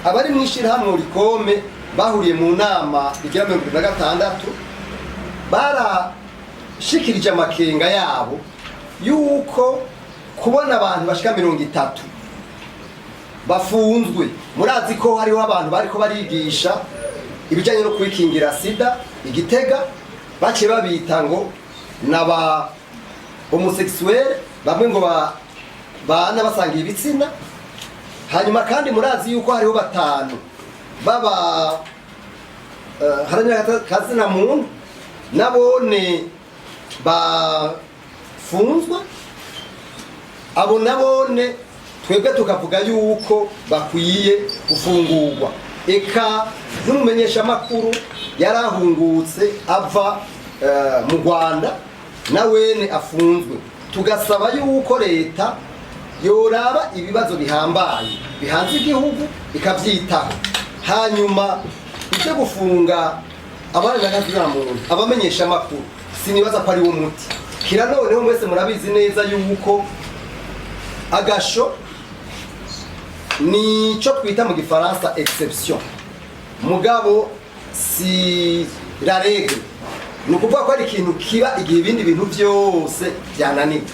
abari mwishirahamwe Urikome bahuriye mu nama igira 26 barashikirije amakenga yabo yuko kubona abantu bashika 30 bafunzwe. Murazi ko hariho abantu bariko barigisha ibijanye no kwikingira sida Igitega, baciye babita ngo naba homosexuel, bamwe ngo bana basangiye ibitsina. Hanyuma kandi murazi yuko hariho batanu baba haranira kazina muntu nabone bafunzwe. Abo nabone twebwe tukavuga yuko bakwiye gufungurwa. Eka n'umumenyesha makuru yarahungutse ava mu Rwanda nawene afunzwe. Tugasaba yuko leta yoraba ibibazo bihambaye bihanze igihugu ikavyitaho. Hanyuma icyo gufunga abana n'akazina muntu abamenyesha makuru sinibaza ko ari wo muti. Kira noneho mwese murabizi neza yuko agasho ni cyo twita mu gifaransa exception, mugabo si la règle. Ni ukuvuga ko ari ikintu kiba igihe ibindi bintu byose byananirwa.